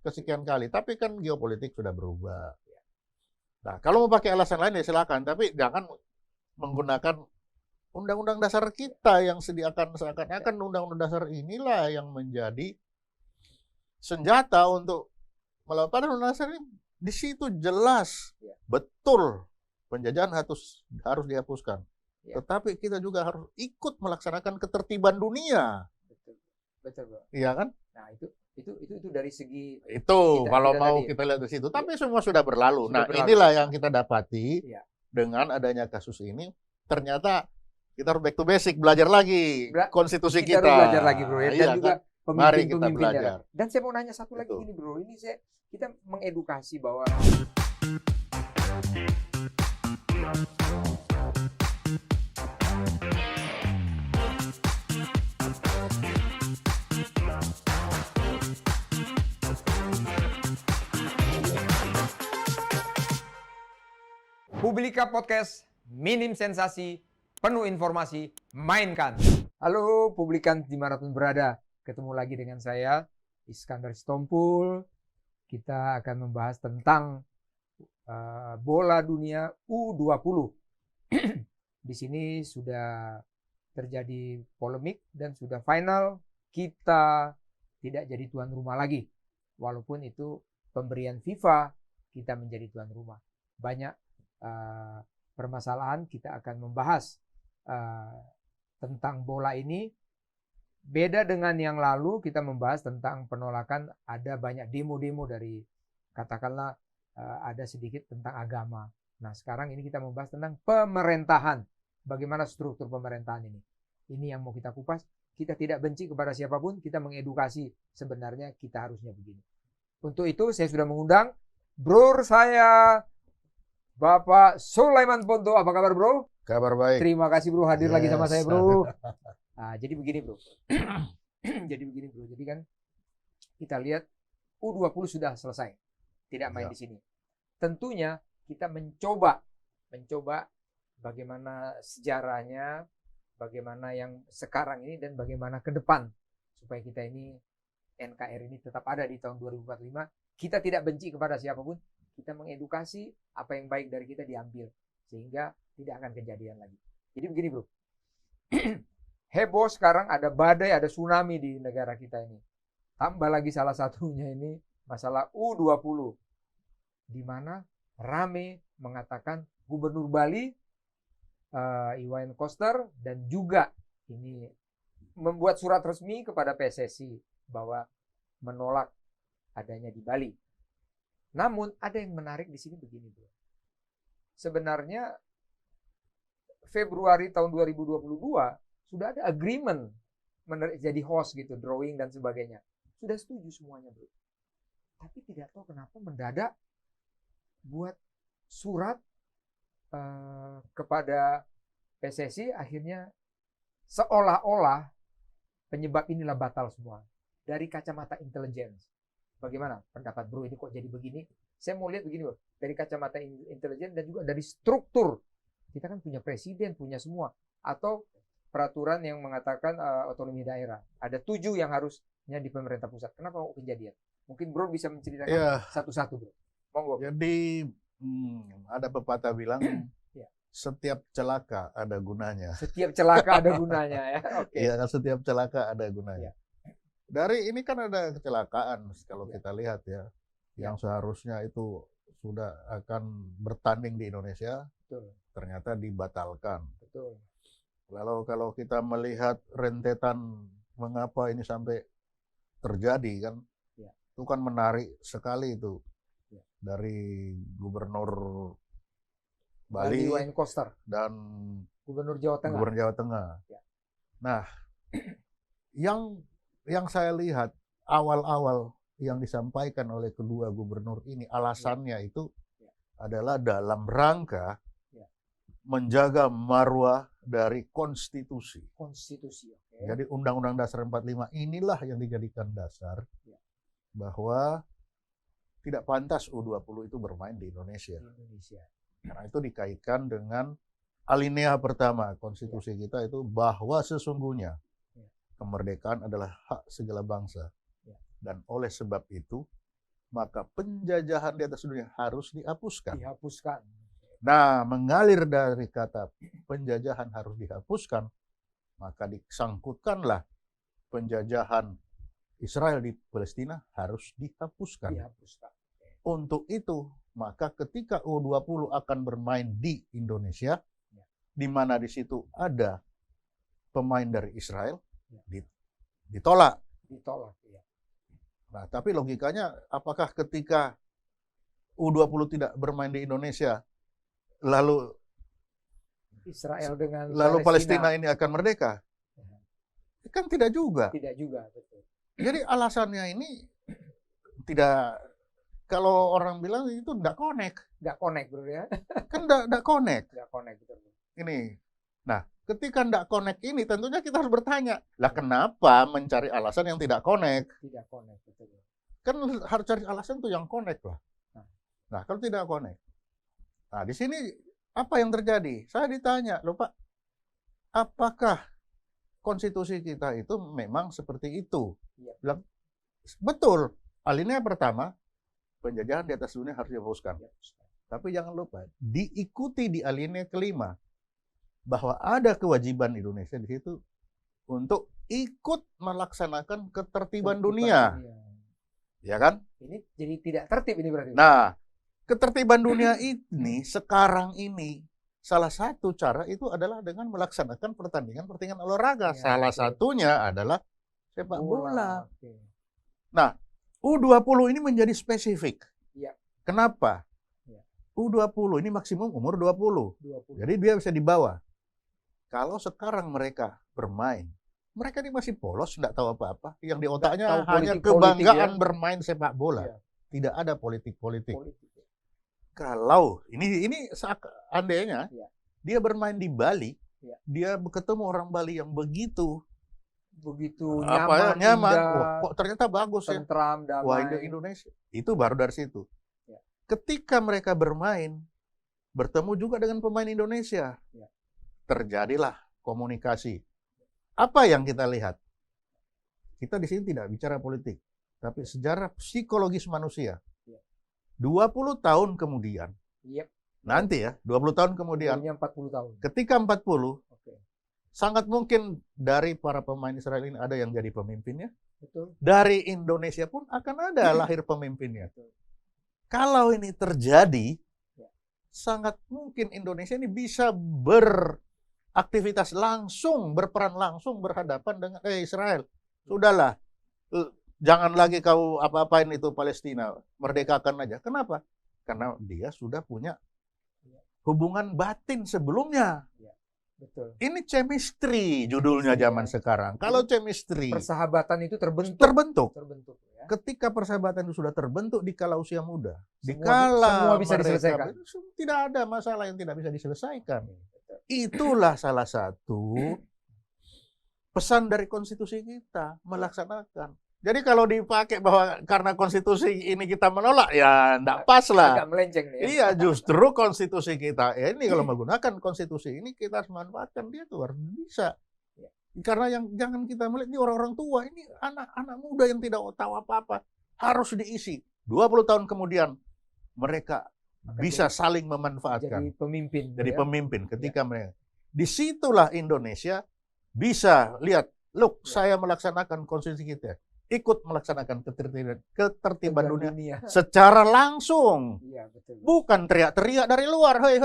kesekian kali. Tapi kan geopolitik sudah berubah. Nah, kalau mau pakai alasan lain ya silakan, tapi jangan menggunakan undang-undang dasar kita yang sediakan seakan-akan undang-undang dasar inilah yang menjadi senjata untuk melakukan undang-undang dasar ini. Di situ jelas betul penjajahan harus dihapuskan. Tetapi kita juga harus ikut melaksanakan ketertiban dunia. Betul, Bro. Iya kan? Nah, itu dari segi itu kalau mau tadi, kita lihat di situ. Tapi semua sudah berlalu. Sudah Nah, berlalu. inilah yang kita dapati Iya. dengan adanya kasus ini. Ternyata kita harus back to basic, belajar lagi konstitusi kita. Kita harus belajar lagi, Bro. Ya. Dan Iya, juga kan? Mari kita pemimpin-pemimpin belajar. daerah. Dan saya mau nanya satu lagi Betul. gini, Bro. Ini kita mengedukasi bahwa Publika Podcast, minim sensasi, penuh informasi, mainkan. Halo Publikan dimanapun berada, ketemu lagi dengan saya, Iskandar Sitompul. Kita akan membahas tentang bola dunia U20. Di sini sudah terjadi polemik dan sudah final, kita tidak jadi tuan rumah lagi. Walaupun itu pemberian FIFA, kita menjadi tuan rumah. Banyak permasalahan kita akan membahas tentang bola ini. Beda dengan yang lalu, kita membahas tentang penolakan, ada banyak demo-demo dari katakanlah ada sedikit tentang agama. Nah, sekarang ini kita membahas tentang pemerintahan. Bagaimana struktur pemerintahan ini. Ini yang mau kita kupas. Kita tidak benci kepada siapapun, kita mengedukasi sebenarnya kita harusnya begini. Untuk itu saya sudah mengundang bro saya Bapak Sulaiman Ponto. Apa kabar, Bro? Kabar baik. Terima kasih, Bro, hadir lagi sama saya, Bro. Nah, jadi begini, Bro. Jadi kan kita lihat U20 sudah selesai. Tidak main di sini. Tentunya kita mencoba bagaimana sejarahnya, bagaimana yang sekarang ini dan bagaimana ke depan supaya kita ini NKRI ini tetap ada di tahun 2045. Kita tidak benci kepada siapapun. Kita mengedukasi, apa yang baik dari kita diambil. Sehingga tidak akan kejadian lagi. Jadi begini, Bro. Heboh sekarang ada badai, ada tsunami di negara kita ini. Tambah lagi salah satunya ini masalah U20. Di mana rame mengatakan Gubernur Bali, Iwayan Koster, dan juga ini membuat surat resmi kepada PSSI bahwa menolak adanya di Bali. Namun ada yang menarik di sini begini, Bro. Sebenarnya Februari tahun 2022 sudah ada agreement jadi host gitu, drawing dan sebagainya. Sudah setuju semuanya, Bro. Tapi tidak tahu kenapa mendadak buat surat kepada PSSI, akhirnya seolah-olah penyebab inilah batal semua. Dari kacamata intelligence. Bagaimana pendapat, Bro, ini kok jadi begini? Saya mau lihat begini, Bro. Dari kacamata intelijen dan juga dari struktur. Kita kan punya presiden, punya semua. Atau peraturan yang mengatakan otonomi daerah. Ada 7 yang harusnya di pemerintah pusat. Kenapa kok kejadian? Mungkin Bro bisa menceritakan satu-satu, Bro. Monggo. Jadi ada pepatah bilang setiap celaka ada gunanya. Setiap celaka ada gunanya, ya. Oke. Iya, setiap celaka ada gunanya. Dari ini kan ada kecelakaan kalau kita lihat ya, yang seharusnya itu sudah akan bertanding di Indonesia, ternyata dibatalkan. Betul. Lalu kalau kita melihat rentetan mengapa ini sampai terjadi kan, itu kan menarik sekali itu dari Gubernur Bali Iwayan Koster dan Gubernur Jawa Tengah. Nah, yang saya lihat awal-awal yang disampaikan oleh kedua gubernur ini alasannya itu adalah dalam rangka menjaga marwah dari konstitusi. Jadi Undang-Undang Dasar 45 inilah yang dijadikan dasar bahwa tidak pantas U20 itu bermain di Indonesia. Karena itu dikaitkan dengan alinea pertama konstitusi kita itu bahwa sesungguhnya kemerdekaan adalah hak segala bangsa. Dan oleh sebab itu, maka penjajahan di atas dunia harus dihapuskan. Dihapuskan. Nah, mengalir dari kata penjajahan harus dihapuskan, maka disangkutkanlah penjajahan Israel di Palestina harus dihapuskan. Dihapuskan. Untuk itu, maka ketika U20 akan bermain di Indonesia, di mana di situ ada pemain dari Israel, ditolak. Ditolak. Ya. Nah, tapi logikanya, apakah ketika U20 tidak bermain di Indonesia, lalu Israel dengan Palestina ini akan merdeka? Kan tidak juga. Tidak juga, betul. Jadi alasannya ini tidak, kalau orang bilang itu tidak connect. Nggak connect, bro ya. Kan tidak connect. Nggak connect, betul. Ini. Nah, ketika tidak connect ini, tentunya kita harus bertanya, lah kenapa mencari alasan yang tidak connect? Tidak connect, betul. Kan harus cari alasan tuh yang connect lah. Nah, kalau tidak connect. Nah, di sini apa yang terjadi? Saya ditanya, loh Pak, apakah konstitusi kita itu memang seperti itu? Ya. Bilang, betul. Alinea pertama, penjajahan di atas dunia harus dihapuskan. Tapi jangan lupa, diikuti di alinea kelima, bahwa ada kewajiban Indonesia di situ untuk ikut melaksanakan ketertiban dunia. Ya kan? Ini jadi tidak tertib ini berarti. Nah, ketertiban dunia ini sekarang ini salah satu cara itu adalah dengan melaksanakan pertandingan olahraga. Ya, salah betul. satunya adalah sepak bola. Oke. Nah, U20 ini menjadi spesifik. Ya. Kenapa? Ya. U20 ini maksimum umur 20. 20. Jadi dia bisa dibawa. Kalau sekarang mereka bermain, mereka ini masih polos, tidak tahu apa-apa. Yang di otaknya hanya kebanggaan bermain sepak bola. Ya. Tidak ada politik-politik. Politik. Kalau ini andainya dia bermain di Bali, dia ketemu orang Bali yang begitu nyaman, Wah, kok ternyata bagus tentram, ya. damai. Wah, Indonesia. Itu baru dari situ. Ketika mereka bermain, bertemu juga dengan pemain Indonesia. Terjadilah komunikasi. Apa yang kita lihat? Kita di sini tidak bicara politik, tapi sejarah psikologis manusia. 20 tahun kemudian, nanti ya, 20 tahun kemudian, 40 tahun. Ketika 40, sangat mungkin dari para pemain Israel ini ada yang jadi pemimpinnya. Betul. Dari Indonesia pun akan ada lahir pemimpinnya. Kalau ini terjadi, sangat mungkin Indonesia ini bisa beraktivitas langsung, berperan langsung berhadapan dengan Israel. Sudahlah, jangan lagi kau apa-apain itu Palestina, merdekakan aja. Kenapa? Karena dia sudah punya hubungan batin sebelumnya. Betul. Ini chemistry judulnya zaman sekarang. Kalau chemistry, persahabatan itu terbentuk. Ya. Ketika persahabatan itu sudah terbentuk di kala usia muda, semua bisa diselesaikan. Tidak ada masalah yang tidak bisa diselesaikan. Itulah salah satu pesan dari konstitusi kita, melaksanakan. Jadi kalau dipakai bahwa karena konstitusi ini kita menolak, ya enggak pas lah. Agak melenceng nih. Iya, justru konstitusi kita ini kalau menggunakan konstitusi ini kita harus manfaatkan, dia tuh harus bisa. Karena yang jangan kita melihat ini orang-orang tua, ini anak-anak muda yang tidak tahu apa-apa, harus diisi. 20 tahun kemudian mereka bisa saling memanfaatkan. Jadi pemimpin. Jadi pemimpin ketika mereka. Disitulah Indonesia bisa lihat, look, saya melaksanakan konstitusi kita. Ikut melaksanakan ketertiban dunia secara langsung. Iya, betul. Bukan teriak-teriak dari luar, hei.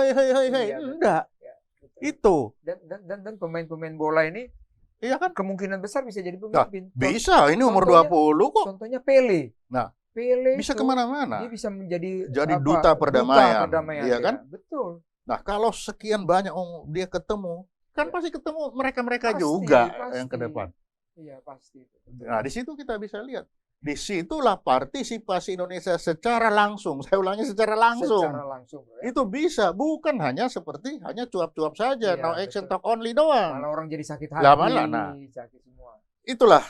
Enggak. Ya, itu. Dan pemain-pemain bola ini kan kemungkinan besar bisa jadi pemimpin. Bisa, ini umur 20 kok. Contohnya Pele. Nah, Pele bisa kemana-mana. Dia bisa menjadi duta perdamaian. Iya kan? Betul. Nah, kalau sekian banyak dia ketemu, kan pasti ketemu mereka-mereka juga yang ke depan. Iya, pasti. Nah, di situ kita bisa lihat. Disitulah partisipasi Indonesia secara langsung. Saya ulangi, secara langsung. Secara langsung. Ya. Itu bisa. Bukan hanya seperti hanya cuap-cuap saja. Iya, no action, betul. talk only doang. Malah orang jadi sakit hati. Sakit semua. Itulah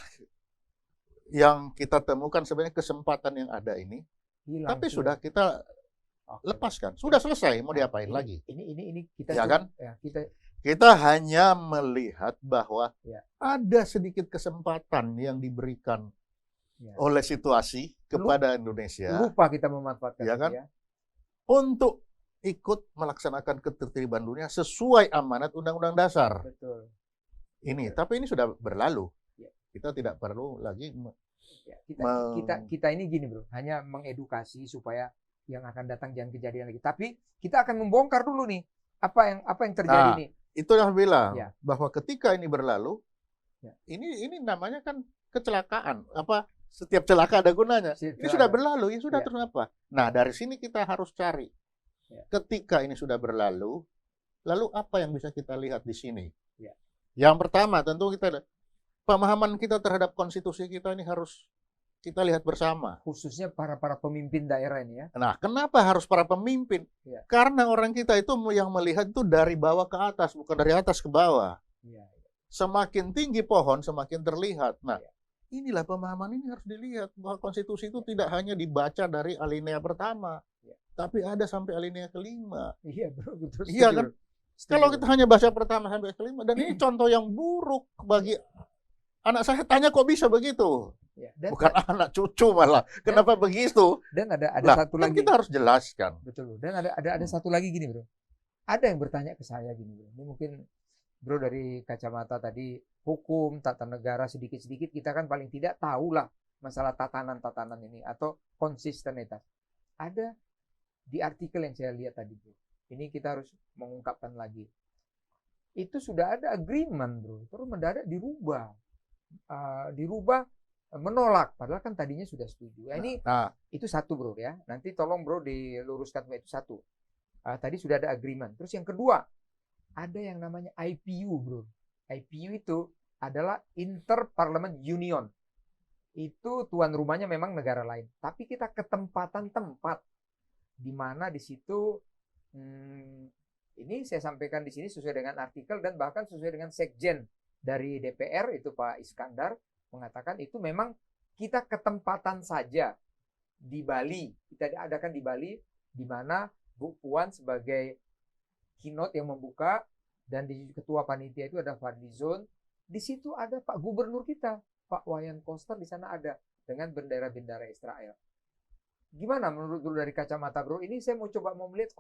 yang kita temukan sebenarnya kesempatan yang ada ini. Hilang, tapi sudah kita lepaskan. Sudah selesai. Mau diapain lagi? Ini kita ya kan? Ya, kita hanya melihat bahwa ada sedikit kesempatan yang diberikan oleh situasi kepada Indonesia lupa kita memanfaatkan ya itu kan? ya. Untuk ikut melaksanakan ketertiban dunia sesuai amanat Undang-Undang Dasar. Betul. Ini, tapi ini sudah berlalu. Ya. Kita tidak perlu lagi Ya, kita ini gini bro, hanya mengedukasi supaya yang akan datang jangan kejadian lagi. Tapi kita akan membongkar dulu nih apa yang terjadi nih. Itu yang bilang Ya. bahwa ketika ini berlalu, Ya. ini namanya kan kecelakaan. Apa setiap celaka ada gunanya. Ini sudah berlalu, ya sudah Ya. terus apa? Nah dari sini kita harus cari. Ya. Ketika ini sudah berlalu, lalu apa yang bisa kita lihat di sini? Ya. Yang pertama tentu kita pemahaman kita terhadap konstitusi kita ini harus kita lihat bersama. Khususnya para pemimpin daerah ini ya. Nah, kenapa harus para pemimpin? Ya. Karena orang kita itu yang melihat itu dari bawah ke atas, bukan dari atas ke bawah. Ya. Semakin tinggi pohon, semakin terlihat. Nah, Ya. inilah pemahaman ini harus dilihat bahwa konstitusi itu tidak hanya dibaca dari alinea pertama, Ya. tapi ada sampai alinea kelima. Iya bro, betul. Iya kan? Setuju. Kalau kita hanya baca pertama sampai kelima, dan ini contoh yang buruk bagi anak saya. Tanya kok bisa begitu? Ya, dan, Bukan anak cucu malah. Kenapa begitu? Dan ada satu Kan lagi. kita harus jelaskan. Betul. Dan ada satu lagi gini bro. Ada yang bertanya ke saya gini bro. Ini mungkin bro dari kacamata tadi hukum, tata negara sedikit-sedikit kita kan paling tidak tahulah masalah tatanan ini atau konsistenitas. Ada di artikel yang saya lihat tadi bro. Ini kita harus mengungkapkan lagi. Itu sudah ada agreement bro. Terus mendadak dirubah. Menolak, padahal kan tadinya sudah setuju. Itu satu bro ya. Nanti tolong bro diluruskan itu satu. Tadi sudah ada agreement. Terus yang kedua, ada yang namanya IPU bro. IPU itu adalah Inter-Parliament Union. Itu tuan rumahnya memang negara lain. Tapi kita ketempatan tempat di mana di situ ini saya sampaikan di sini sesuai dengan artikel dan bahkan sesuai dengan sekjen dari DPR itu Pak Iskandar mengatakan itu memang kita ketempatan saja di Bali. Kita adakan di Bali di mana Bu Puan sebagai keynote yang membuka dan di ketua panitia itu ada Fadlizon. Di situ ada Pak Gubernur kita, Pak Wayan Koster di sana ada dengan bendera-bendera Israel. Gimana menurut bro dari kacamata bro? Ini saya mau melihat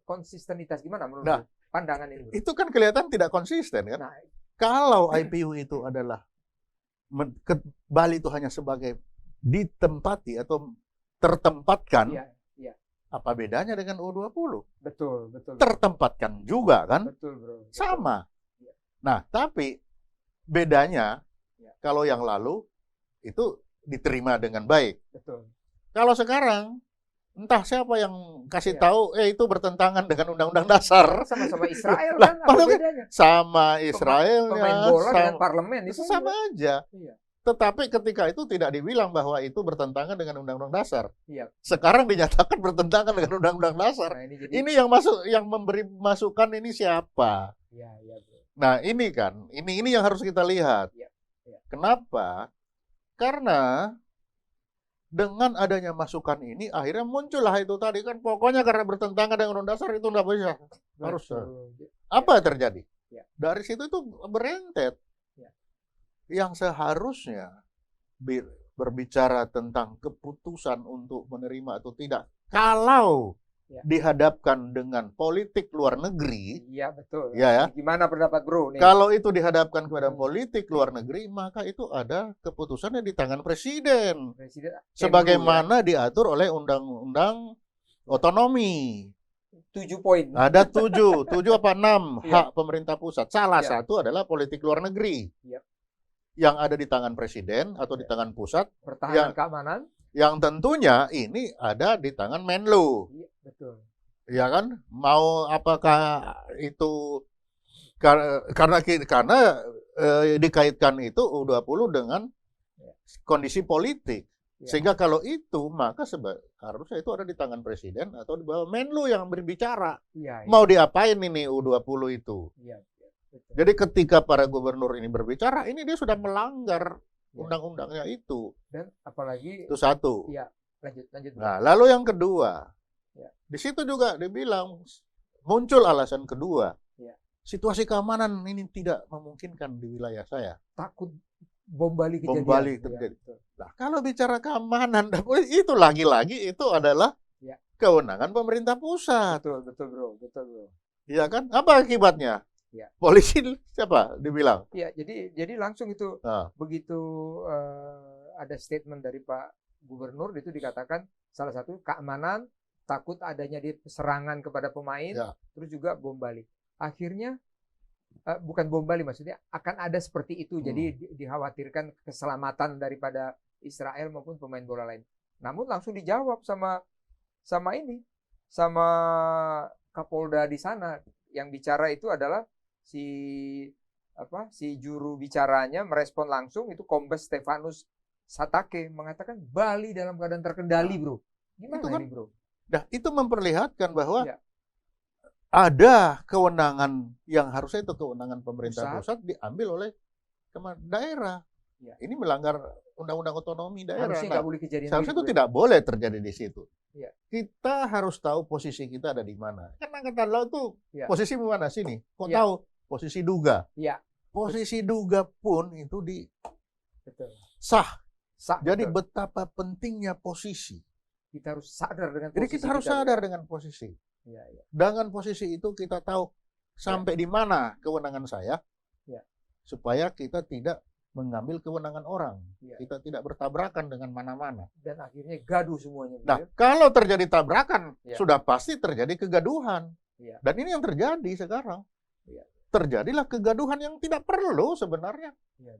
konsistenitas gimana menurut bro? Pandangan ini bro. Itu kan kelihatan tidak konsisten kan? Nah, kalau IPU itu adalah Bali itu hanya sebagai ditempati atau tertempatkan, iya. Apa bedanya dengan U20? Betul. Tertempatkan juga kan? Betul bro. Betul. Sama. Ya. Nah, tapi bedanya ya. Kalau yang lalu itu diterima dengan baik. Betul. Kalau sekarang entah siapa yang kasih Ya. tahu, itu bertentangan dengan Undang-Undang Dasar. Sama Israel Lah, kan? Apa bedanya? Sama Israel Pemain bola dengan parlemen itu sama aja. Iya. Tetapi ketika itu tidak dibilang bahwa itu bertentangan dengan Undang-Undang Dasar. Iya. Sekarang dinyatakan bertentangan dengan Undang-Undang Dasar. Nah, ini yang memberi masukan ini siapa? Iya, bro. Nah, ini kan, ini yang harus kita lihat. Iya. Kenapa? Karena dengan adanya masukan ini akhirnya muncullah itu tadi kan, pokoknya karena bertentangan dengan Undang-Undang Dasar itu enggak bisa. Harus. Apa yang terjadi? Ya. Dari situ itu berentet. Yang seharusnya berbicara tentang keputusan untuk menerima atau tidak, kalau dihadapkan dengan politik luar negeri, iya betul. Ya. Gimana pendapat bro? Nih. Kalau itu dihadapkan kepada politik luar negeri, maka itu ada keputusannya di tangan presiden. Sebagaimana diatur oleh Undang-Undang Otonomi. 7 poin. Ada 7 apa 6 hak pemerintah pusat. Salah satu adalah politik luar negeri. Yang ada di tangan presiden atau di tangan pusat, pertahanan keamanan, yang tentunya ini ada di tangan Menlu. Iya, betul. Ya kan? Mau apakah itu karena dikaitkan itu U20 dengan kondisi politik. Sehingga kalau itu maka harusnya itu ada di tangan presiden atau di bawah Menlu yang berbicara. Mau diapain ini U20 itu? Betul. Jadi ketika para gubernur ini berbicara, ini dia sudah melanggar undang-undangnya itu. Dan apalagi itu satu. Iya, lanjut. Nah, lalu yang kedua, di situ juga dibilang muncul alasan kedua. Situasi keamanan ini tidak memungkinkan di wilayah saya. bom Bali kejadian. Bom Bali Ya, terjadi. betul. Nah, kalau bicara keamanan, itu lagi-lagi itu adalah Ya. kewenangan pemerintah pusat. Betul, betul bro, betul bro. Iya kan? Apa akibatnya? Ya. Polisi siapa dibilang? Iya, jadi langsung itu Nah, begitu ada statement dari Pak Gubernur itu dikatakan salah satu keamanan, takut adanya serangan kepada pemain, Ya. terus juga bom Bali. Akhirnya bukan bom Bali, maksudnya akan ada seperti itu. Jadi dikhawatirkan keselamatan daripada Israel maupun pemain bola lain. Namun langsung dijawab sama Kapolda di sana. Yang bicara itu adalah si juru bicaranya merespon langsung, itu Kombes Stefanus Satake mengatakan Bali dalam keadaan terkendali, bro. Gimana itu kan, ini, bro? Nah, itu memperlihatkan bahwa Ya. ada kewenangan yang harusnya itu kewenangan pemerintah Pusat. pusat diambil oleh daerah. Ya. Ini melanggar undang-undang otonomi daerah. Harusnya nggak boleh kejadian seharusnya gitu, itu tidak boleh terjadi di situ. Ya. Kita harus tahu posisi kita ada di mana. Kan Angkatan Laut tuh Ya. posisi mana sini? Kok Ya. tahu? Posisi duga. Ya. Posisi duga pun itu Betul. sah. Jadi betul. betapa pentingnya posisi. Kita harus sadar dengan Jadi posisi kita harus sadar dengan posisi. Ya, ya. Dengan posisi itu kita tahu sampai di mana kewenangan saya. Ya. Supaya kita tidak mengambil kewenangan orang. Ya. Kita tidak bertabrakan dengan mana-mana. Dan akhirnya gaduh semuanya. Nah, kalau terjadi tabrakan, Ya. sudah pasti terjadi kegaduhan. Ya. Dan ini yang terjadi sekarang. Ya. Terjadilah kegaduhan yang tidak perlu sebenarnya. Ya.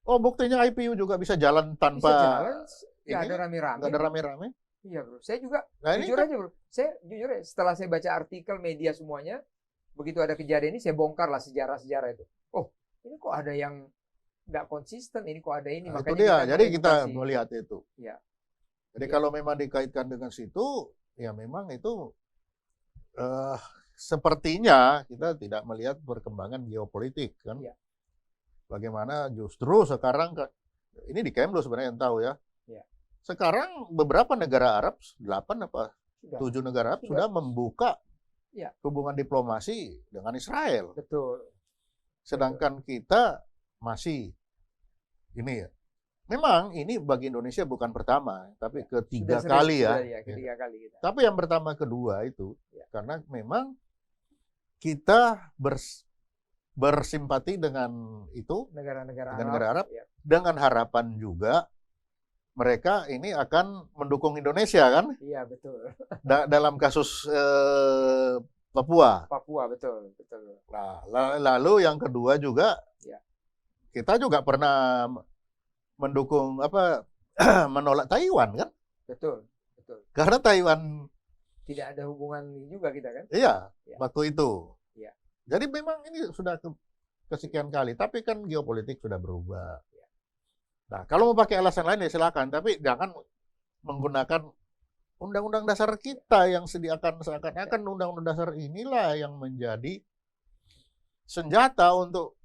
Oh, buktinya IPU juga bisa jalan tanpa Bisa jalan, nggak ini, ada rame-rame. nggak ada rame-rame. Iya, bro. Saya juga Nah, ini jujur aja, bro. Saya jujur aja, setelah saya baca artikel media semuanya, begitu ada kejadian ini saya bongkar lah sejarah-sejarah itu. Oh, ini kok ada yang nggak konsisten, ini kok ada ini. Nah, itu makanya dia. Jadi kita mengedukasi. melihat itu. Ya. Jadi Ya. kalau memang dikaitkan dengan situ, ya memang itu sepertinya kita tidak melihat perkembangan geopolitik kan. Ya. Bagaimana justru sekarang ini di Kemlu sebenarnya yang tahu ya. Ya. Sekarang beberapa negara Arab, 8 apa Sudah. 7 negara Arab sudah membuka Ya. hubungan diplomasi dengan Israel. Betul. Sedangkan kita masih ini ya. Memang ini bagi Indonesia bukan pertama, tapi ketiga Sudah kali sering, ya. sudah, ketiga kali kita. Tapi yang pertama kedua itu Ya. karena memang kita bersimpati dengan itu Negara-negara dengan negara Arab ya. dengan harapan juga mereka ini akan mendukung Indonesia kan Iya, betul. dalam kasus Papua. Papua, betul, betul. Nah, lalu yang kedua juga Ya. kita juga pernah mendukung menolak Taiwan kan? Betul, betul. Karena Taiwan Tidak ada hubungan juga kita kan? iya Ya. waktu itu. Ya. Jadi memang ini sudah kesekian kali, tapi kan geopolitik sudah berubah. Ya. Nah, kalau mau pakai alasan lain ya silakan, tapi jangan menggunakan undang-undang dasar kita yang sediakan seakan-akan undang-undang dasar inilah yang menjadi senjata untuk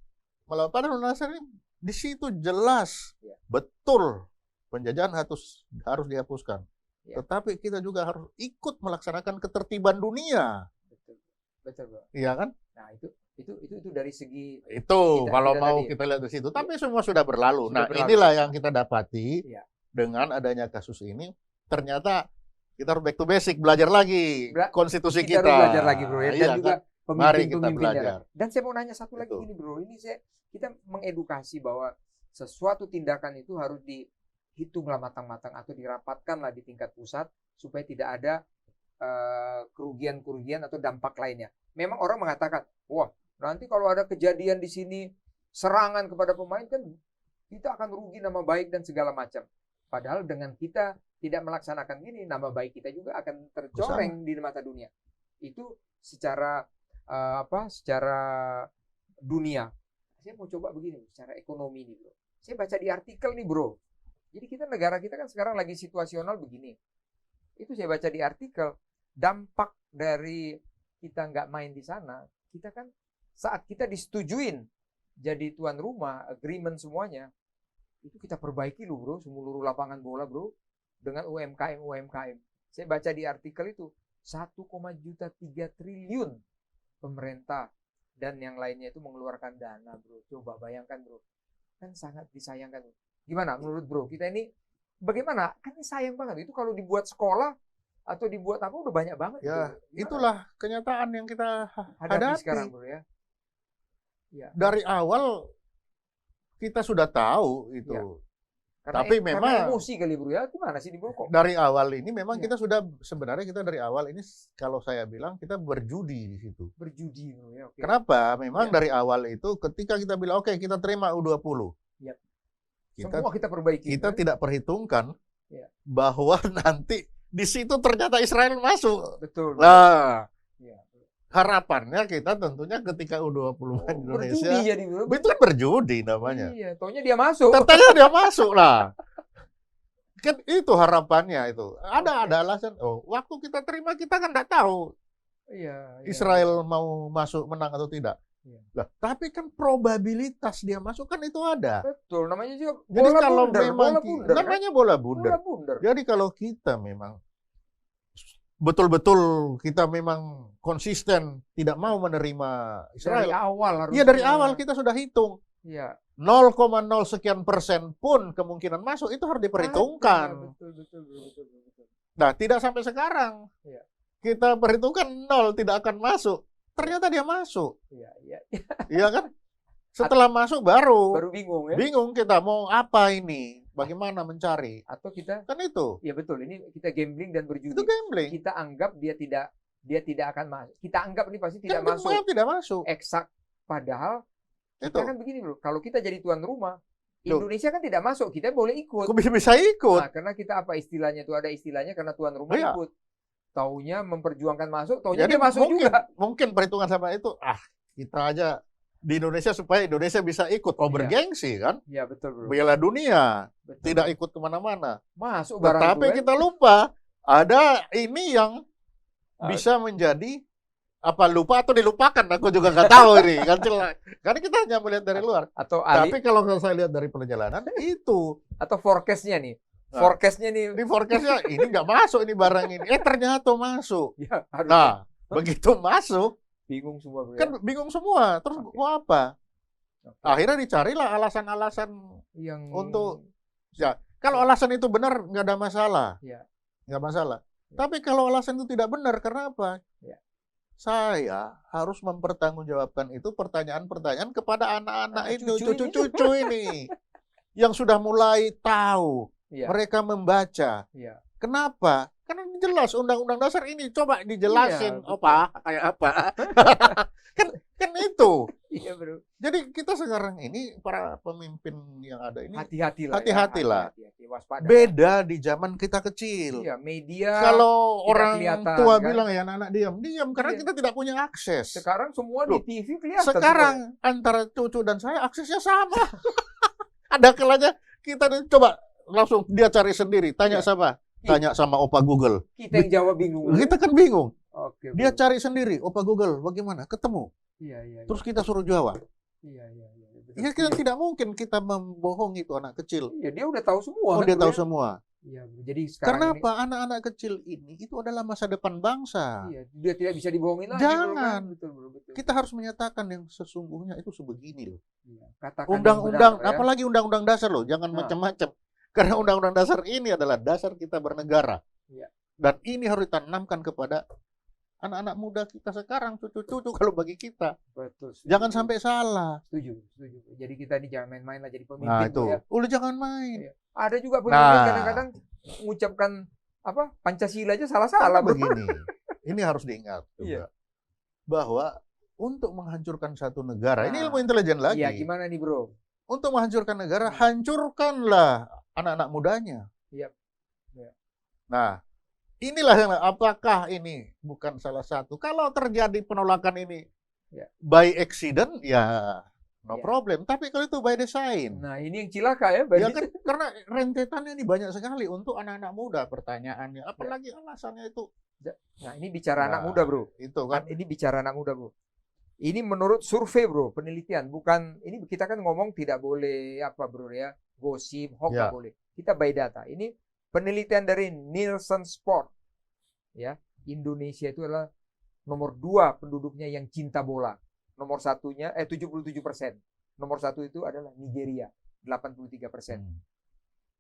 melawan. Padahal undang dasar ini di situ jelas Ya. betul penjajahan harus dihapuskan. Ya. Tetapi kita juga harus ikut melaksanakan ketertiban dunia. Betul, betul, bro. Iya kan? Nah, itu dari segi Itu kalau kita mau tadi. kita lihat di situ. Tapi semua sudah berlalu. Sudah Nah, berlalu. inilah yang kita dapati Iya. dengan adanya kasus ini. Ternyata kita harus back to basic, belajar lagi konstitusi kita kita. harus belajar lagi, bro, ya. Dan Iya, juga kan? Mari kita pemimpin-pemimpinnya. belajar. Dan saya mau nanya satu lagi Betul. gini, bro. Ini kita mengedukasi bahwa sesuatu tindakan itu harus dihitunglah matang-matang atau dirapatkanlah di tingkat pusat supaya tidak ada kerugian-kerugian atau dampak lainnya. Memang orang mengatakan, wah, nanti kalau ada kejadian di sini serangan kepada pemain kan kita akan rugi nama baik dan segala macam. Padahal dengan kita tidak melaksanakan gini, nama baik kita juga akan tercoreng di mata dunia. Itu secara secara dunia. Saya mau coba begini, secara ekonomi nih, bro. Saya baca di artikel nih, bro. Jadi negara kita kan sekarang lagi situasional begini. Itu saya baca di artikel, dampak dari kita nggak main di sana, kita kan saat kita disetujuin jadi tuan rumah, agreement semuanya, itu kita perbaiki loh, bro, seluruh lapangan bola, bro, dengan UMKM. Saya baca di artikel itu 1,3 triliun pemerintah dan yang lainnya itu mengeluarkan dana, bro. Coba bayangkan, bro. kan sangat disayangkan. Gimana menurut Bro? Kita ini bagaimana? Kan ini sayang banget itu kalau dibuat sekolah atau dibuat apa udah banyak banget. Ya, gitu. Gimana? itulah kenyataan yang kita Hadapi hadapi. sekarang Bro ya. Ya. Dari awal kita sudah tahu itu. Ya. Karena, Tapi karena memang emosi kali Bro ya. Gimana sih di Bro kok? dari awal ini memang Ya. kita sudah sebenarnya kita dari awal ini kalau saya bilang kita berjudi di situ. Berjudi Bro ya. Oke. Kenapa? Memang Ya. dari awal itu ketika kita bilang oke kita terima U20. Ya. Kita Semua kita perbaiki. kita kan? tidak perhitungkan Ya. bahwa nanti di situ ternyata Israel masuk. Betul. Nah, Ya. harapannya kita tentunya ketika U20 main Indonesia Berjudi jadi Bro. itu kan berjudi namanya. Iya, taunya dia masuk. Ternyata dia masuk lah. Kan itu harapannya itu. Ada alasan. Oh, waktu kita terima kita kan nggak tahu Iya. Israel mau masuk menang atau tidak. Iya. Lah, tapi kan probabilitas dia masuk kan itu ada. Betul, namanya juga Jadi bola kalau bundar, memang bola bundar, kan? namanya bola bundar. Bola bundar. Jadi kalau kita memang betul-betul kita memang konsisten tidak mau menerima Dari Israel. awal harus. Iya dari awal kita sudah hitung. Iya. 0,0 sekian persen pun kemungkinan masuk itu harus diperhitungkan. Betul. Nah, tidak sampai sekarang. Iya. Kita perhitungkan 0 tidak akan masuk. Ternyata dia masuk. Iya. Iya kan? Setelah masuk baru Baru bingung ya. bingung kita mau apa ini? Bagaimana mencari? Atau kita, Kan itu. ya betul, ini kita gambling dan berjudi. Itu gambling. Kita anggap dia tidak akan masuk. Kita anggap ini pasti tidak Kan masuk. semuanya tidak masuk. Eksak. Padahal Itu. kita kan begini Bro, kalau kita jadi tuan rumah, Loh. Indonesia kan tidak masuk, kita boleh ikut. Kok bisa ikut? Nah, karena kita apa istilahnya itu ada istilahnya karena tuan rumah Iya. ikut. Taunya memperjuangkan masuk, taunya Jadi dia masuk juga. mungkin perhitungan sama itu. Kita aja di Indonesia supaya Indonesia bisa ikut. Oh, Iya. bergengsi kan? Iya betul Bro. Piala dunia. Betul. Tidak ikut kemana-mana. Masuk barang Tetapi itu, kan? kita lupa ada ini yang Ah. bisa menjadi apa lupa atau dilupakan, aku juga nggak tahu ini kan jelas. Karena kita hanya melihat dari luar. atau Tapi kalau saya lihat dari perjalanan itu atau forecast-nya nih. Nah. Forecast-nya nih. di forecastnya ini nggak masuk ini barang ini. Ternyata masuk. Ya, harus Nah begitu masuk bingung semua Bro. kan bingung semua. Terus Oke. mau apa? Oke. Akhirnya dicarilah alasan-alasan. yang untuk- Ya kalau alasan itu benar nggak ada masalah. Ya. Nggak masalah. Ya. Tapi kalau alasan itu tidak benar, karena apa? Ya. Saya harus mempertanggungjawabkan itu pertanyaan-pertanyaan kepada anak-anak Anak itu, cucu ini. cucu-cucu ini, yang sudah mulai tahu, Iya. mereka membaca. Iya. Kenapa? Karena jelas Undang-Undang Dasar ini, coba dijelasin, Iya, betul. apa, kayak apa. kan itu. Iya Bro. Jadi kita sekarang ini para pemimpin yang ada ini Hati-hatilah. hati-hatilah. Hati-hati, waspada. beda di zaman kita kecil. Iya, media Kalau tidak orang kelihatan, tua kan? bilang ya anak-anak diam karena Iya. kita tidak punya akses. sekarang semua Loh, di TV kelihatan. Sekarang antara cucu dan saya aksesnya sama. Ada kalanya kita coba langsung dia cari sendiri, tanya Iya. sama, Iya. tanya sama Opa Google. semua. Kita yang jawab bingung. Kita kan bingung. Oke. Dia Bro. cari sendiri, Opa Google, bagaimana? Ketemu. Iya. Terus kita suruh jawab. Iya. Betul. Ya kita tidak mungkin kita membohongi itu anak kecil. Iya, dia udah tahu semua. Oh, dia Bro, tahu ya. semua. Iya, Bro. Jadi sekarang Karena ini, apa? Anak-anak kecil ini itu adalah masa depan bangsa. iya, dia tidak bisa dibohongin lagi. Bro, kan? Jangan. Betul. Kita harus menyatakan yang sesungguhnya itu sebegini loh. Iya. Katakan yang Undang-undang, benar, ya. apalagi undang-undang dasar loh, jangan Nah. macam-macam. Karena undang-undang dasar ini adalah dasar kita bernegara. Iya. Dan ini harus ditanamkan kepada anak-anak muda kita sekarang, cucu-cucu kalau bagi kita. Betul. setuju. Jangan sampai salah. Setuju. Jadi kita ini jangan main-main lah jadi pemimpin. Nah Bro, itu, ya. udah jangan main. Iya. Ada juga pemimpin Nah. kadang-kadang mengucapkan apa Pancasila aja salah-salah. Karena Bro. begini, ini harus diingat Iya. juga. Bahwa untuk menghancurkan satu negara, ini Nah. ilmu intelijen lagi. Iya, gimana nih Bro? Untuk menghancurkan negara, hancurkanlah anak-anak mudanya. Iya. Iya. Nah, inilah yang apakah ini bukan salah satu. Kalau terjadi penolakan ini Ya. by accident, ya no Ya. problem. Tapi kalau itu by design, Nah, ini yang cilaka ya. ya kan karena rentetannya ini banyak sekali untuk anak-anak muda pertanyaannya. Apalagi alasannya itu. Nah, ini bicara anak Nah, muda, Bro. Itu kan. Ini bicara anak muda, Bro. Ini menurut survei, Bro, penelitian. Bukan, ini kita kan ngomong tidak boleh apa, Bro ya, gosip, hoax Ya. nggak boleh. Kita by data. Ini penelitian dari Nielsen Sport. Ya, Indonesia itu adalah nomor 2 penduduknya yang cinta bola. Nomor satunya 77%. Nomor 1 itu adalah Nigeria. 83%.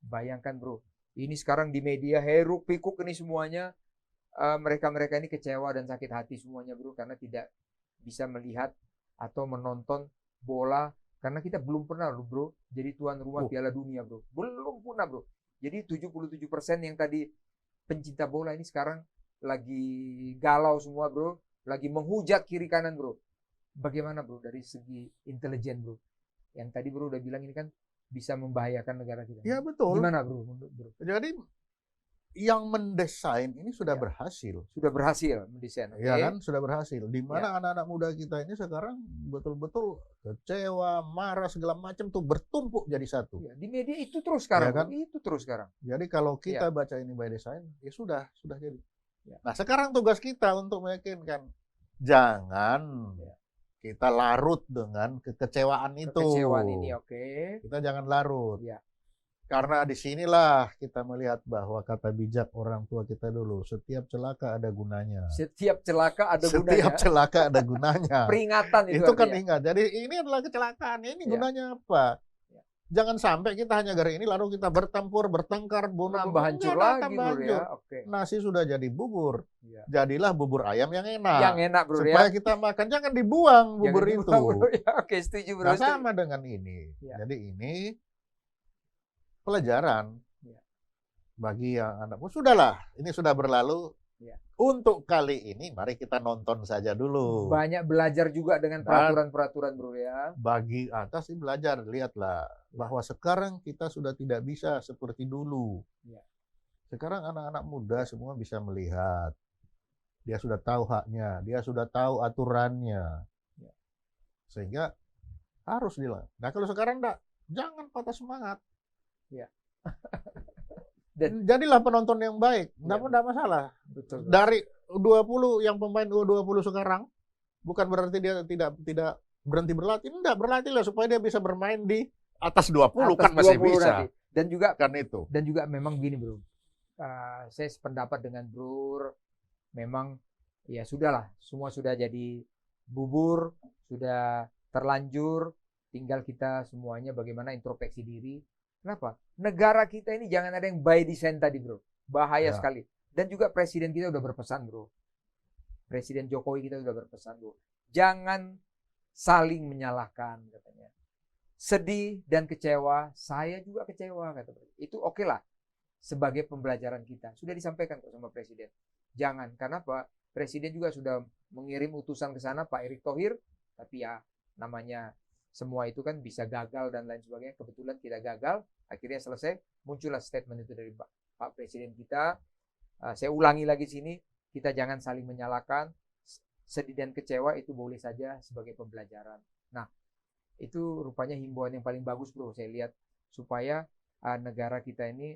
Bayangkan bro, ini sekarang di media hiruk pikuk ini semuanya, mereka-mereka ini kecewa dan sakit hati semuanya bro, karena tidak bisa melihat atau menonton bola, karena kita belum pernah bro jadi tuan rumah Piala Dunia bro, belum pernah bro. Jadi 77% yang tadi pencinta bola ini sekarang lagi galau semua bro, lagi menghujat kiri kanan bro. Bagaimana bro dari segi intelijen bro, yang tadi bro udah bilang ini kan bisa membahayakan negara kita. Ya betul. Gimana bro? Jadi yang mendesain ini sudah Ya. berhasil. Sudah berhasil mendesain. Ya kan, sudah berhasil. Di mana Ya. anak-anak muda kita ini sekarang betul-betul kecewa, marah segala macam tuh bertumpuk jadi satu. Ya, di media itu terus sekarang, Ya kan? Itu terus sekarang. Jadi kalau kita baca ini by design, ya sudah jadi. Ya. Nah sekarang tugas kita untuk meyakinkan, jangan kita larut dengan kekecewaan itu. Kekecewaan ini, Kita jangan larut. Ya. Karena disinilah kita melihat bahwa kata bijak orang tua kita dulu, setiap celaka ada gunanya. Setiap celaka ada gunanya. Setiap celaka ada gunanya. Peringatan itu kan ingat. Jadi ini adalah kecelakaan. Ini gunanya apa? Jangan sampai kita hanya gara ini lalu kita bertempur, bertengkar, bunuh, tambah hancur lagi bro ya. Nasi sudah jadi bubur. Jadilah bubur ayam yang enak. Yang enak bro supaya kita makan, jangan dibuang bubur itu. Bro, ya. Setuju bro. Nah, sama dengan ini. Jadi ini pelajaran bagi yang anak. Sudahlah, ini sudah berlalu. Untuk kali ini, mari kita nonton saja dulu. Banyak belajar juga dengan peraturan-peraturan bro ya. Bagi atas ini belajar, lihatlah bahwa sekarang kita sudah tidak bisa seperti dulu. Sekarang anak-anak muda semua bisa melihat. Dia sudah tahu haknya, dia sudah tahu aturannya. Sehingga harus dilakukan. Nah kalau sekarang enggak, jangan patah semangat. Dan jadilah penonton yang baik, enggak masalah. Betul. Dari 20 yang pemain U20 sekarang, bukan berarti dia tidak berhenti berlatih, enggak, berlatihlah supaya dia bisa bermain di atas 20 kan masih bisa. Nanti. Dan juga kan itu. Dan juga memang gini bro, saya sependapat dengan bro, memang ya sudahlah, semua sudah jadi bubur, sudah terlanjur, tinggal kita semuanya bagaimana introspeksi diri. Kenapa? Negara kita ini jangan ada yang by design tadi bro. Bahaya sekali. Dan juga presiden kita udah berpesan bro. Presiden Jokowi kita udah berpesan bro. Jangan saling menyalahkan katanya. Sedih dan kecewa, saya juga kecewa kata bro. Itu oke lah. Sebagai pembelajaran kita. Sudah disampaikan kok sama presiden. Jangan. Karena apa? Presiden juga sudah mengirim utusan ke sana Pak Erick Thohir. Tapi ya namanya semua itu kan bisa gagal dan lain sebagainya. Kebetulan kita gagal, akhirnya selesai, muncullah statement itu dari Pak Presiden kita. Saya ulangi lagi sini, kita jangan saling menyalahkan. Sedih dan kecewa itu boleh saja sebagai pembelajaran. Nah, itu rupanya himbauan yang paling bagus bro, saya lihat. Supaya negara kita ini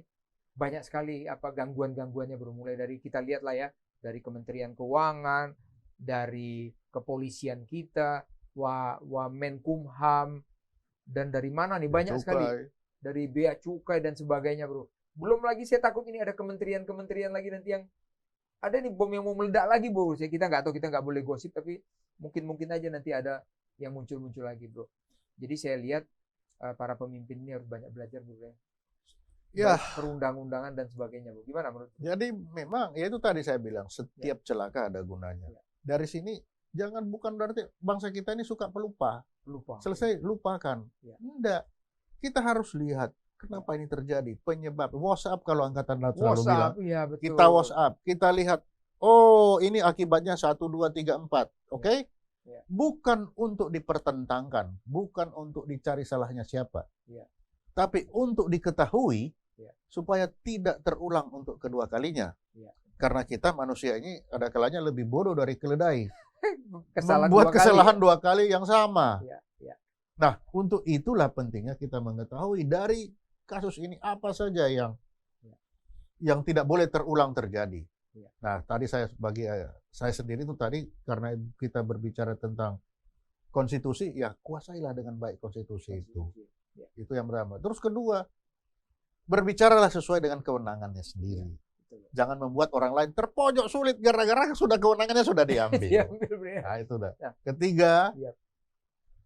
banyak sekali gangguan-gangguannya bro. Mulai dari kita lihat lah ya, dari Kementerian Keuangan, dari kepolisian kita, Menkumham, dan dari mana nih banyak sekali, dari bea cukai dan sebagainya bro. Belum lagi saya takut ini ada kementerian lagi nanti yang ada nih bom yang mau meledak lagi bro. Kita nggak tahu, kita nggak boleh gosip, tapi mungkin aja nanti ada yang muncul lagi bro. Jadi saya lihat para pemimpin ini harus banyak belajar bro ya. Perundang-undangan dan sebagainya bro. Gimana menurut? Jadi memang ya itu tadi saya bilang setiap celaka ada gunanya. Dari sini jangan, bukan berarti bangsa kita ini suka pelupa. Selesai, lupakan. Enggak. Kita harus lihat kenapa ini terjadi. Penyebab. WhatsApp kalau Angkatan Laut selalu bilang. Ya, betul. Kita WhatsApp. Kita lihat. Oh, ini akibatnya 1, 2, 3, 4. Oke? Bukan untuk dipertentangkan. Bukan untuk dicari salahnya siapa. Tapi untuk diketahui. Supaya tidak terulang untuk kedua kalinya. Karena kita manusia ini ada kalanya lebih bodoh dari keledai. Membuat kesalahan dua kali yang sama. Nah, untuk itulah pentingnya kita mengetahui dari kasus ini apa saja yang tidak boleh terulang terjadi. Nah, tadi saya sendiri itu tadi karena kita berbicara tentang konstitusi, ya kuasailah dengan baik konstitusi itu. Itu yang pertama. Terus kedua, berbicaralah sesuai dengan kewenangannya sendiri. Jangan membuat orang lain terpojok sulit gara-gara sudah kewenangannya sudah diambil. Nah, itu dah. Ketiga,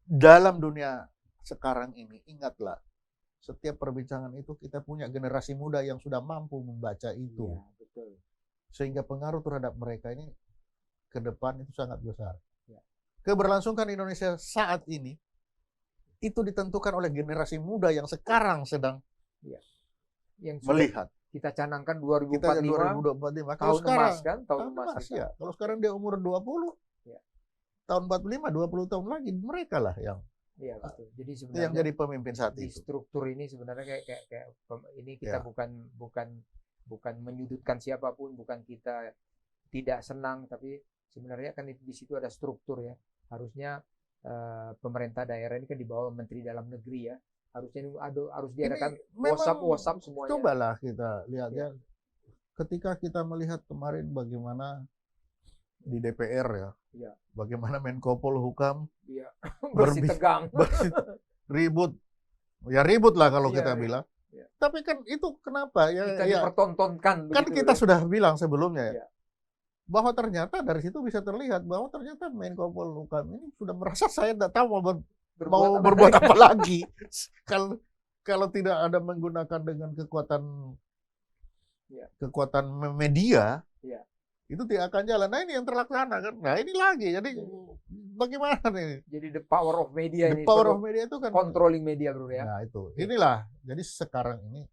dalam dunia sekarang ini ingatlah setiap perbincangan itu kita punya generasi muda yang sudah mampu membaca itu. Iya, betul. Sehingga pengaruh terhadap mereka ini ke depan itu sangat besar. Ya. Keberlangsungan Indonesia saat ini itu ditentukan oleh generasi muda yang sekarang sedang Yang sudah melihat. kita canangkan Kita 2045 2025. Kalau tahun sekarang, emas kan, tahun emas emas, kita. ya. Kalau sekarang dia umur 20, Ya. tahun 45, 20 tahun lagi, mereka lah yang Iya, betul. Jadi sebenarnya yang jadi pemimpin saat di itu. struktur ini sebenarnya ini kita Ya. bukan menyudutkan siapapun, bukan kita tidak senang, tapi sebenarnya kan di situ ada struktur ya. Harusnya pemerintah daerah ini kan di bawah Menteri Dalam Negeri ya. Harusnya ini harus diadakan WhatsApp semuanya. Cobalah kita lihat ya. Ketika kita melihat kemarin bagaimana di DPR ya, Iya. bagaimana Menko Polhukam Iya. Bersih tegang. ribut, ya ribut lah kalau Iya, kita iya. bilang. Iya. Tapi kan itu kenapa ya? Kita dipertontonkan Kan begitu, kita ya. sudah bilang sebelumnya ya, Iya. bahwa ternyata dari situ bisa terlihat bahwa ternyata Menko Polhukam ini sudah merasa saya tidak tahu mau berbuat apa lagi. Kalau tidak ada menggunakan dengan kekuatan media, itu tidak akan jalan. Nah ini yang terlaksana kan. Nah ini lagi. Jadi bagaimana nih? Jadi the power of media The ini. power of media itu kan Controlling media bro ya. Nah itu. Inilah. Jadi sekarang ini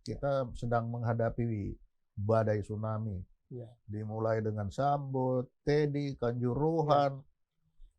kita sedang menghadapi badai tsunami. Ya. Dimulai dengan Sambo, Teddy, Kanjuruhan,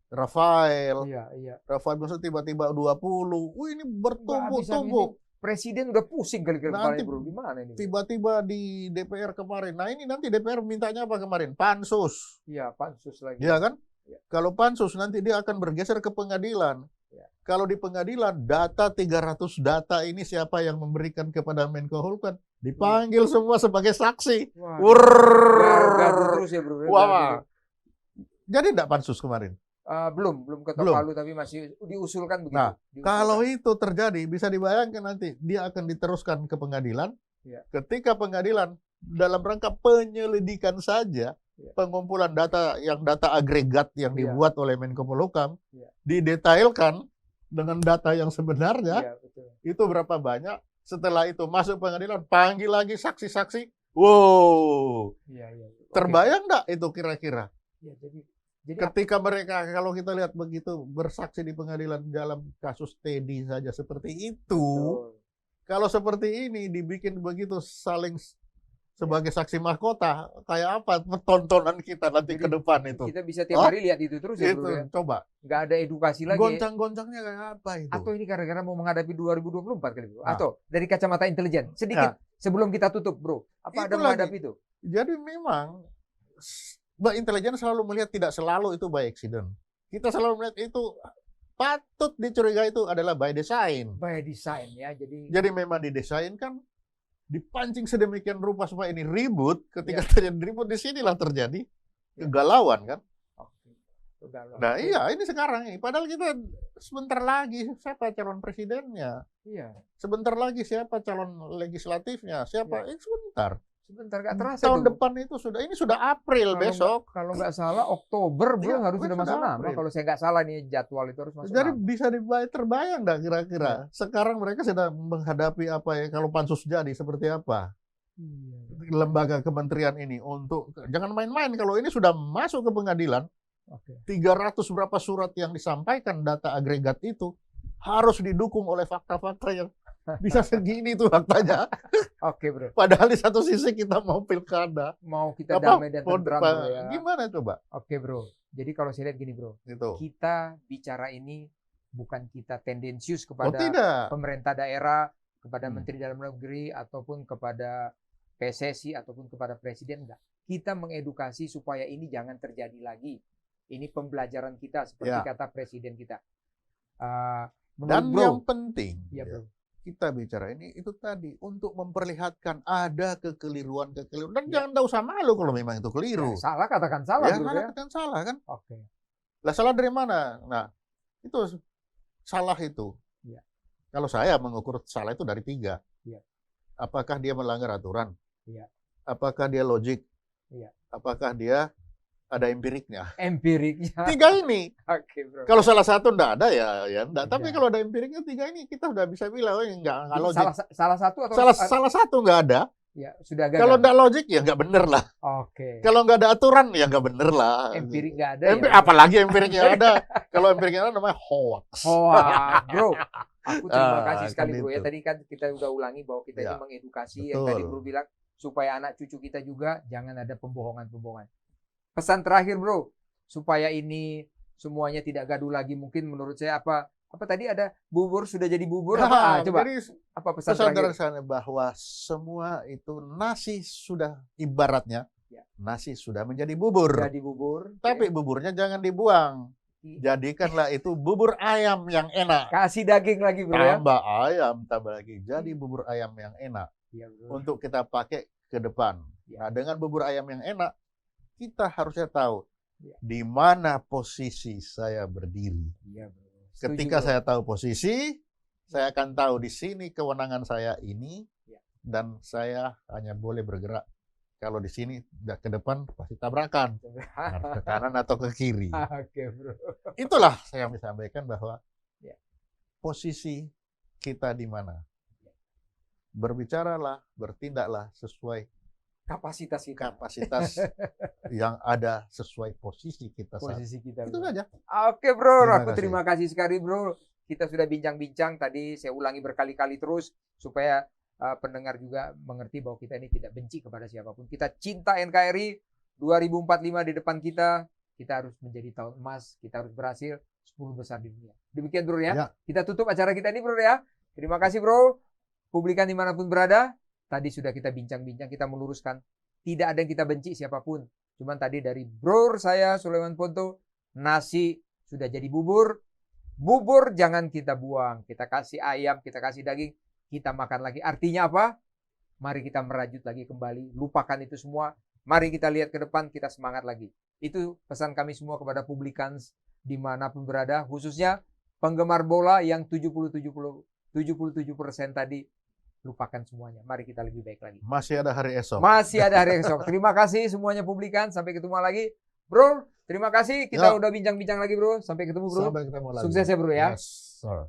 Rafael. Iya. Rafael besok tiba-tiba 20. Ini bertumbuk-tumbuk. Presiden udah pusing kali Nanti bro. Gimana ini? Tiba-tiba di DPR kemarin. Nah ini nanti DPR mintanya apa kemarin? Pansus. Iya, pansus lagi. Iya kan? Ya. Kalau pansus nanti dia akan bergeser ke pengadilan. Ya. Kalau di pengadilan data 300 data ini siapa yang memberikan kepada Menko Polhukam dipanggil semua sebagai saksi. Gaduh terus ya bro. Wah. Jadi enggak pansus kemarin? Belum ketok palu tapi masih diusulkan begitu. Nah, kalau itu terjadi bisa dibayangkan nanti dia akan diteruskan ke pengadilan. Ya. Ketika pengadilan dalam rangka penyelidikan saja, pengumpulan data agregat yang dibuat oleh Menko Polhukam didetailkan dengan data yang sebenarnya. Betul. Itu berapa banyak? Setelah itu masuk pengadilan, panggil lagi saksi-saksi. Wow. Terbayang enggak itu kira-kira? Ya, jadi ketika mereka, kalau kita lihat begitu bersaksi di pengadilan dalam kasus Teddy saja seperti itu, kalau seperti ini dibikin begitu saling sebagai saksi mahkota, kayak apa tontonan kita nanti ke depan itu? Kita bisa tiap hari lihat itu terus ya bro ya. Coba. Nggak ada edukasi lagi. Goncang-goncangnya kayak apa itu? Atau ini gara-gara mau menghadapi 2024 kali bro? Atau dari kacamata intelijen sedikit sebelum kita tutup bro, apa ada menghadapi itu? Jadi memang intelijen selalu melihat tidak selalu itu by accident. Kita selalu melihat itu patut dicurigai itu adalah by design. By design ya. Jadi memang didesainkan, dipancing sedemikian rupa supaya ini ribut. Ketika terjadi ribut di sinilah terjadi kegalauan kan. Nah iya ini sekarang ini. Padahal kita sebentar lagi siapa calon presidennya. Iya. Sebentar lagi siapa calon legislatifnya. Siapa? Sebentar. Sebentar gak terasa tahun depan itu ini sudah April besok. Kalau nggak salah Oktober belum harus sudah masuk nama. Kalau saya nggak salah nih jadwal itu harus masuk. Jadi nama. bisa terbayang nggak kira-kira sekarang mereka sedang menghadapi apa ya kalau pansus jadi seperti apa? Lembaga kementerian ini untuk jangan main-main kalau ini sudah masuk ke pengadilan. 300 berapa surat yang disampaikan data agregat itu harus didukung oleh fakta-fakta yang bisa segini tuh faktanya. Oke bro. Padahal di satu sisi kita mau pilkada, mau kita damai dan tentram bro ya. Gimana coba? Oke bro. Jadi kalau saya lihat gini bro, kita bicara ini bukan kita tendensius kepada pemerintah daerah, kepada Menteri Dalam Negeri ataupun kepada PSSI ataupun kepada Presiden, enggak. Kita mengedukasi supaya ini jangan terjadi lagi. Ini pembelajaran kita seperti kata Presiden kita. Dan bro, yang penting. Ya bro. Kita bicara ini itu tadi untuk memperlihatkan ada kekeliruan dan jangan tahu usah malu kalau memang itu keliru. Salah katakan salah. Katakan salah kan. Oke. Lah salah dari mana? Nah itu salah itu. Ya. Kalau saya mengukur salah itu dari 3. Ya. Apakah dia melanggar aturan? Ya. Apakah dia logik? Ya. Apakah dia ada empiriknya. Empiriknya. 3 ini. Oke, bro. Kalau salah satu enggak ada ya enggak. Tapi Tidak. kalau ada empiriknya 3 ini kita udah bisa bilang oh enggak Jadi logik. salah satu atau Salah satu enggak ada. ya sudah gagal. Kalau enggak logik ya enggak bener lah. Oke. Kalau enggak ada aturan ya enggak bener lah. Empirik nggak ada Apalagi empiriknya ada. Kalau empiriknya ada namanya hoax. Wah, bro. Aku terima kasih kan sekali, bro. Ya itu. tadi kan kita udah ulangi bahwa kita ini Ya, mengedukasi. Yang betul. tadi bro bilang supaya anak cucu kita juga jangan ada pembohongan-pembohongan. Pesan terakhir, bro, supaya ini semuanya tidak gaduh lagi. Mungkin menurut saya apa tadi ada bubur sudah jadi bubur apa? Coba Jadi apa pesan pesan terakhir? terakhir bahwa semua itu nasi sudah ibaratnya Ya. nasi sudah menjadi bubur. Jadi bubur. Tapi buburnya jangan dibuang. Jadikanlah itu bubur ayam yang enak. Kasih daging lagi, bro ya. Tambah ayam, tambah lagi. Jadi bubur ayam yang enak Iya, bro. untuk kita pakai ke depan. Ya. Nah, dengan bubur ayam yang enak, kita harusnya tahu Ya. di mana posisi saya berdiri. Iya, bro. Setuju, Ketika bro. saya tahu posisi, saya akan tahu di sini kewenangan saya ini, Ya. dan saya hanya boleh bergerak. Kalau di sini ke depan pasti tabrakan, harus ke kanan atau ke kiri. Oke, bro. Itulah saya bisa sampaikan bahwa Ya. posisi kita di mana. Ya. Berbicaralah, bertindaklah sesuai Kapasitas kita. kapasitas yang ada sesuai posisi kita saat Posisi kita. itu bro. saja. Oke, bro. Terima Aku kasih. terima kasih sekali, bro. Kita sudah bincang-bincang tadi, saya ulangi berkali-kali terus supaya pendengar juga mengerti bahwa kita ini tidak benci kepada siapapun. Kita cinta NKRI 2045 di depan kita. Kita harus menjadi tahun emas, kita harus berhasil 10 besar di dunia. Demikian, bro ya. Ya. Kita tutup acara kita ini, bro ya. Terima kasih, bro. Publikan dimanapun berada. Tadi sudah kita bincang-bincang, kita meluruskan. Tidak ada yang kita benci siapapun. Cuman tadi dari bro saya, Sulaiman Ponto, nasi sudah jadi bubur. Bubur jangan kita buang. Kita kasih ayam, kita kasih daging, kita makan lagi. Artinya apa? Mari kita merajut lagi kembali. Lupakan itu semua. Mari kita lihat ke depan, kita semangat lagi. Itu pesan kami semua kepada publikans dimanapun berada. Khususnya penggemar bola yang 77% tadi. Lupakan semuanya. Mari kita lebih baik lagi. Masih ada hari esok. Masih ada hari esok. Terima kasih semuanya publikan. Sampai ketemu lagi. Bro, terima kasih. Kita Ya. udah bincang-bincang lagi, bro. Sampai ketemu, bro. Sampai ketemu lagi. Sukses ya, bro ya. Yes, sir.